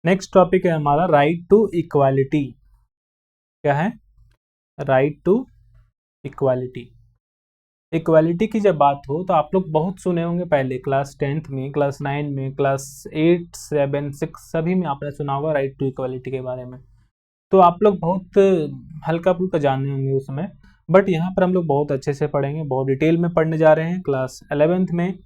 Next topic है हमारा right to equality. क्या है? Right to equality. इक्वालिटी की जब बात हो तो आप लोग बहुत सुने होंगे पहले, क्लास 10th में, क्लास 9 में, क्लास 8, 7, 6 सभी में आपने सुना होगा राइट टू इक्वालिटी के बारे में। तो आप लोग बहुत हल्का फुल्का जाने होंगे उस समय, बट यहाँ पर हम लोग बहुत अच्छे से पढ़ेंगे, बहुत डिटेल में पढ़ने जा रहे हैं क्लास 11th में।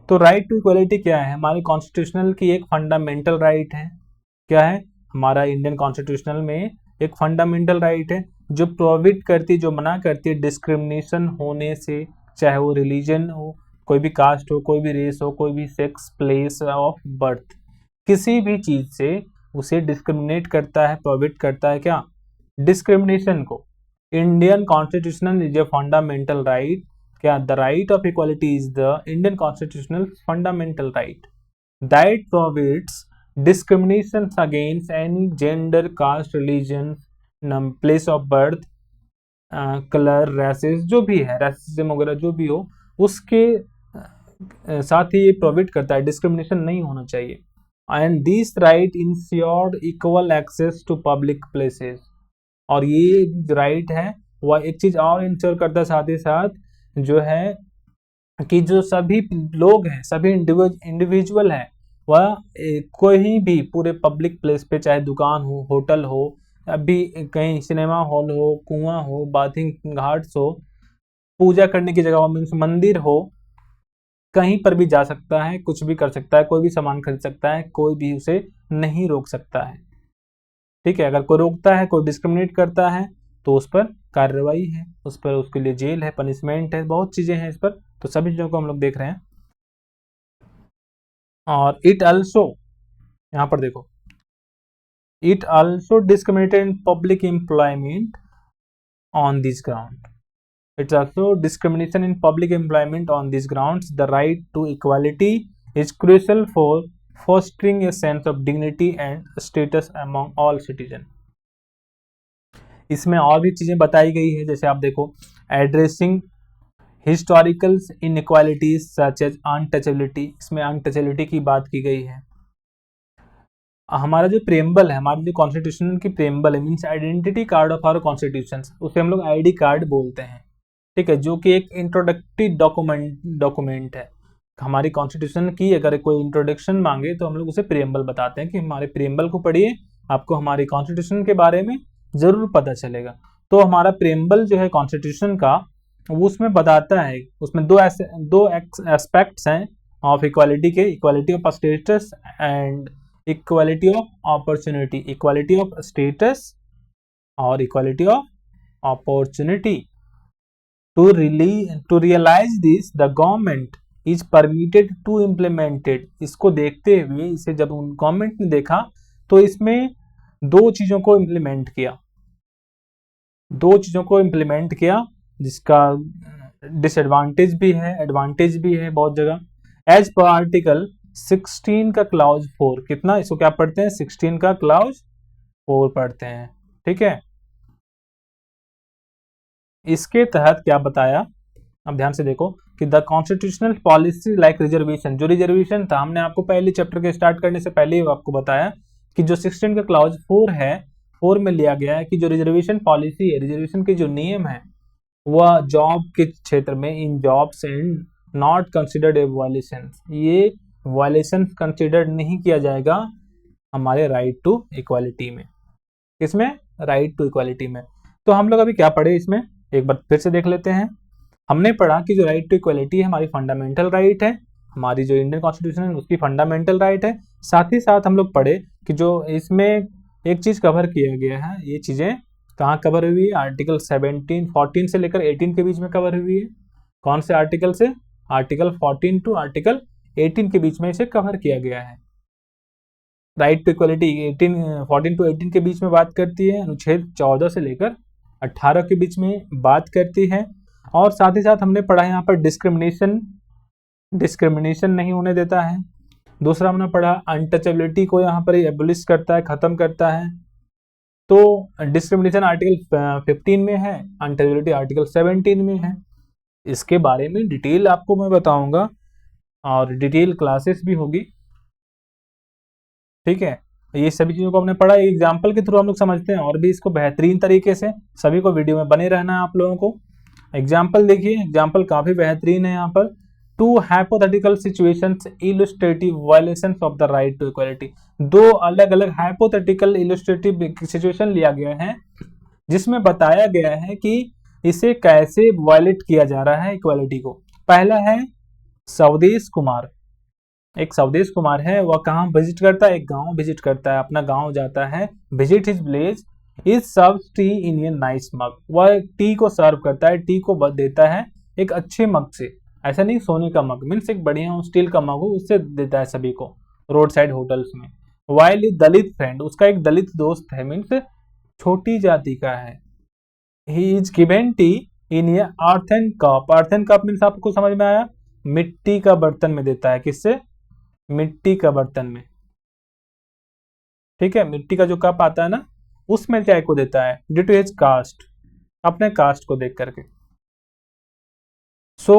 तो राइट टू इक्वालिटी क्या है? हमारे कॉन्स्टिट्यूशनल की एक फंडामेंटल राइट है। क्या है? हमारा इंडियन कॉन्स्टिट्यूशनल में एक फंडामेंटल राइट है जो प्रोहिबिट करती, जो मना करती है डिस्क्रिमिनेशन होने से, चाहे वो रिलीजन हो, कोई भी कास्ट हो, कोई भी रेस हो, कोई भी सेक्स, प्लेस ऑफ बर्थ, किसी भी चीज से उसे डिस्क्रिमिनेट करता है, प्रोहिबिट करता है। क्या? डिस्क्रिमिनेशन को। Indian constitutional is a fundamental right. क्या? The right of equality is the Indian constitutional fundamental right that prohibits discrimination against any gender, caste, religion, place of birth, colour, races, जो भी है, racism वगैरह जो भी हो, उसके साथ ही ये प्रोहिबिट करता है, डिस्क्रिमिनेशन नहीं होना चाहिए। And this right ensured equal access to public places. और ये राइट है वह एक चीज और इंश्योर करता है साथ ही साथ, जो है कि जो सभी लोग हैं, सभी इंडिविजुअल हैं, वह कोई भी पूरे पब्लिक प्लेस पे, चाहे दुकान हो, होटल हो, अभी कहीं सिनेमा हॉल हो, कुआं हो, बाथिंग घाट्स हो, पूजा करने की जगह हो, मीन्स मंदिर हो, कहीं पर भी जा सकता है, कुछ भी कर सकता है, कोई भी सामान खरीद सकता है, कोई भी उसे नहीं रोक सकता है। ठीक है? अगर कोई रोकता है, कोई डिस्क्रिमिनेट करता है, तो उस पर कार्रवाई है, उस पर उसके लिए जेल है, पनिशमेंट है, बहुत चीजें हैं इस पर। तो सभी चीजों को हम लोग देख रहे हैं। और इट ऑल्सो, यहाँ पर देखो, it also discriminated in public employment on this ground. It's also discrimination in public employment on this grounds. The right to equality is crucial for fostering a sense of dignity and status among all citizen। इसमें और भी चीजें बताई गई है, जैसे आप देखो, addressing historical inequalities such as untouchability. इसमें अनटचेबिलिटी की बात की गई है। हमारा जो प्रेम्बल है, हमारे जो कॉन्स्टिट्यूशन की प्रेम्बल है, means identity card of our constitution, उसे हम लोग आईडी कार्ड बोलते हैं। ठीक है? जो कि एक इंट्रोडक्टरी डॉक्यूमेंट है हमारी कॉन्स्टिट्यूशन की। अगर कोई इंट्रोडक्शन मांगे तो हम लोग उसे प्रेम्बल बताते हैं कि हमारे प्रेम्बल को पढ़िए, आपको हमारी कॉन्स्टिट्यूशन के बारे में जरूर पता चलेगा। तो हमारा प्रेम्बल जो है कॉन्स्टिट्यूशन का, वो उसमें बताता है, उसमें दो एस्पेक्ट्स हैं ऑफ इक्वालिटी के, equality of status and equality of opportunity. Equality of status और equality of opportunity. To realise this the government is permitted to implemented. इसको देखते हुए, इसे जब गवर्नमेंट ने देखा तो इसमें दो चीजों को इम्प्लीमेंट किया, जिसका डिसएडवांटेज भी है, एडवांटेज भी है बहुत जगह। एज पर आर्टिकल 16 का क्लाउज 4, कितना, इसको क्या पढ़ते हैं, 16 का क्लाउज 4 पढ़ते हैं। ठीक है? इसके तहत क्या बताया, अब ध्यान से देखो कि the constitutional policy like reservation, जो रिजर्वेशन था, हमने आपको पहले चैप्टर के स्टार्ट करने से पहले ही आपको बताया कि जो 16 का क्लाउज 4 है, 4 में लिया गया है कि जो रिजर्वेशन पॉलिसी है, रिजर्वेशन के जो नियम है, वह जॉब के क्षेत्र में, in jobs and not considered a violation, ये वायलेशन कंसिडर्ड नहीं किया जाएगा हमारे राइट टू इक्वालिटी में। किसमें? राइट टू इक्वालिटी में। तो हम लोग अभी क्या पढ़े इसमें, एक बार फिर से देख लेते हैं। हमने पढ़ा कि जो राइट टू इक्वालिटी है हमारी फंडामेंटल राइट है, हमारी जो इंडियन कॉन्स्टिट्यूशन है उसकी फंडामेंटल राइट है। साथ ही साथ हम लोग पढ़े कि जो इसमें एक चीज कवर किया गया है, ये चीजें कहाँ कवर हुई है, आर्टिकल 14 से लेकर 18 के बीच में कवर हुई है। कौन से आर्टिकल से? आर्टिकल 14 टू आर्टिकल 18 के बीच में इसे कवर किया गया है। राइट टू इक्वालिटी 14 टू 18 के बीच में बात करती है, अनुच्छेद 14 से लेकर 18 के बीच में बात करती है। और साथ ही साथ हमने पढ़ा यहाँ पर डिस्क्रिमिनेशन नहीं होने देता है। दूसरा हमने पढ़ा अनटचेबिलिटी को यहाँ पर एबोलिश करता है, खत्म करता है। तो डिस्क्रिमिनेशन आर्टिकल 15 में है, अनटचेबिलिटी आर्टिकल 17 में है। इसके बारे में डिटेल आपको मैं बताऊंगा और डिटेल क्लासेस भी होगी। ठीक है? ये सभी चीज़ों को हमने पढ़ा, एग्जाम्पल के थ्रू हम लोग समझते हैं और भी इसको बेहतरीन तरीके से। सभी को वीडियो में बने रहना है आप लोगों को। एग्जाम्पल देखिए, एग्जाम्पल काफ़ी बेहतरीन है यहाँ पर। Two hypothetical situations illustrative violations of the right to equality. दो अलग अलग हाइपोथेटिकल इलस्ट्रेटिव सिचुएशन लिया गया है जिसमें बताया गया है कि इसे कैसे वायलेट किया जा रहा है इक्वालिटी को। पहला है स्वदेश कुमार। एक स्वदेश कुमार है, वह कहाँ विजिट करता है, एक गांव विजिट करता है, अपना गांव जाता है, visit his village, is serve tea in a nice mug. वह टी को सर्व करता है, टी को देता है एक अच्छे मग से, ऐसा नहीं सोने का मग, मीन्स एक बढ़िया स्टील का मग हो, उससे देता है सभी को रोड साइड होटल्स में। वाइल इज दलित फ्रेंड, उसका एक दलित दोस्त है, मीन्स छोटी जाति का है। He is given T in A earthen cup. Earthen cup means आपको समझ में आया, मिट्टी का बर्तन में देता है, किससे, मिट्टी का बर्तन में, ठीक है, मिट्टी का जो कप आता है ना, उसमें चाय को देता है, ड्यू टू हिज कास्ट, अपने कास्ट को देख करके। सो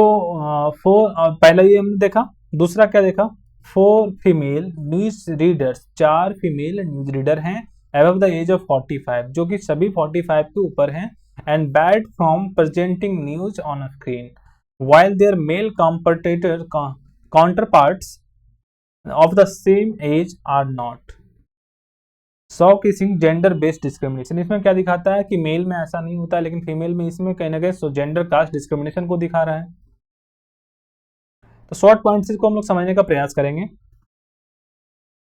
पहला ये हमने देखा। दूसरा क्या देखा, 4 female news readers, 4 female news reader हैं अबव द एज ऑफ 45, जो कि सभी 45 के ऊपर हैं, and bad from presenting news on a screen while their male counterparts of the same age are not. So kissing gender based discrimination, इसमें क्या दिखाता है कि मेल में ऐसा नहीं होता है, लेकिन फीमेल में इसमें कहीं ना कहीं जेंडर कास्ट डिस्क्रिमिनेशन को दिखा रहा है। तो शॉर्ट पॉइंट्स को हम लोग समझने का प्रयास करेंगे।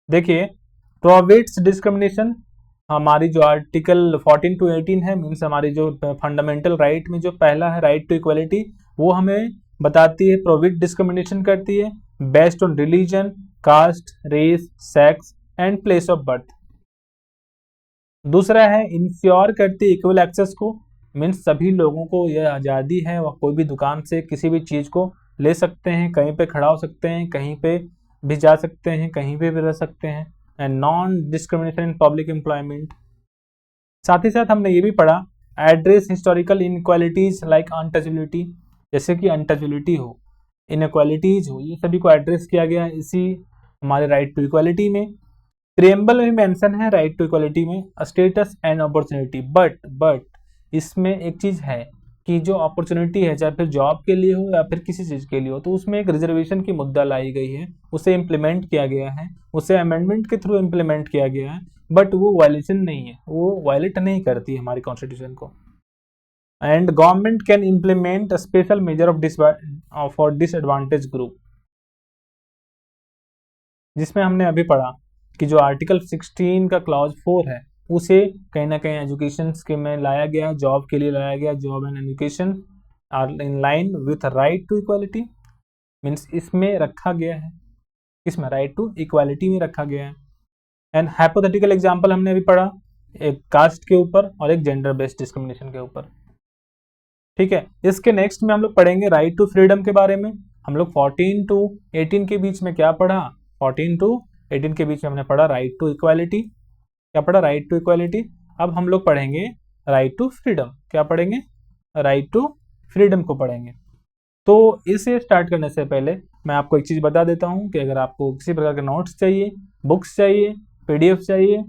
देखिए, प्रोविट्स डिस्क्रिमिनेशन, हमारी जो आर्टिकल 14 to 18 है, मीन्स हमारी जो फंडामेंटल राइट में जो पहला है राइट टू इक्वलिटी, वो हमें बताती है प्रोविट डिस्क्रिमिनेशन करती है based on religion, caste, race, sex and place of birth. दूसरा है इंश्योर करती है इक्वल एक्सेस को, मीन्स सभी लोगों को यह आज़ादी है, वह कोई भी दुकान से किसी भी चीज़ को ले सकते हैं, कहीं पे खड़ा हो सकते हैं, कहीं पे भी जा सकते हैं, कहीं पे भी रह सकते हैं, and non discrimination in public employment. साथ ही साथ हमने ये भी पढ़ा address historical inequalities like untouchability, जैसे कि अनटचेबिलिटी हो, इनक्वालिटीज हो, ये सभी को एड्रेस किया गया है इसी हमारे राइट टू इक्वालिटी में। प्रियम्बल में मेंशन है राइट टू इक्वालिटी में स्टेटस एंड अपॉर्चुनिटी, बट इसमें एक चीज़ है कि जो अपॉर्चुनिटी है, चाहे फिर जॉब के लिए हो या फिर किसी चीज़ के लिए हो, तो उसमें एक रिजर्वेशन की मुद्दा लाई गई है, उसे इम्प्लीमेंट किया गया है, उसे अमेंडमेंट के थ्रू इम्प्लीमेंट किया गया है, बट वो वायलेशन नहीं है, वो वायलेट नहीं करती है हमारी कॉन्स्टिट्यूशन को। And government can implement special measure of for disadvantage group, जिसमें हमने अभी पढ़ा कि जो आर्टिकल 16 का क्लॉज 4 है, उसे कहीं ना कहीं एजुकेशन स्कीम में लाया गया, जॉब के लिए लाया गया, job and education are in line with right to equality, means इसमें रखा गया है, इसमें राइट टू इक्वालिटी में रखा गया है। एंड हाइपोथेटिकल एग्जांपल हमने अभी पढ़ा, एक कास्ट के ऊपर और एक जेंडर बेस्ड डिस्क्रिमिनेशन के ऊपर, ठीक है। इसके नेक्स्ट में हम लोग पढ़ेंगे राइट टू फ्रीडम के बारे में। हम लोग 14 to 18 के बीच में क्या पढ़ा, 14 to 18 के बीच में हमने पढ़ा राइट टू इक्वालिटी, क्या पढ़ा, राइट टू इक्वालिटी। अब हम लोग पढ़ेंगे राइट टू फ्रीडम, क्या पढ़ेंगे, राइट टू फ्रीडम को पढ़ेंगे। तो इसे स्टार्ट करने से पहले मैं आपको एक चीज़ बता देता हूँ कि अगर आपको किसी प्रकार के नोट्स चाहिए, बुक्स चाहिए, PDF चाहिए,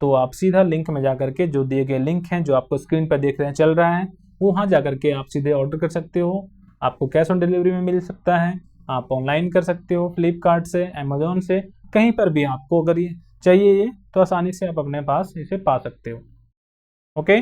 तो आप सीधा लिंक में जा करके, जो दिए गए लिंक हैं जो आपको स्क्रीन पर देख रहे हैं चल रहा है, वहाँ जा करके आप सीधे ऑर्डर कर सकते हो। आपको कैश ऑन डिलीवरी में मिल सकता है, आप ऑनलाइन कर सकते हो, फ्लिपकार्ट से, अमेजोन से, कहीं पर भी आपको अगर ये चाहिए ये, तो आसानी से आप अपने पास इसे पा सकते हो। ओके।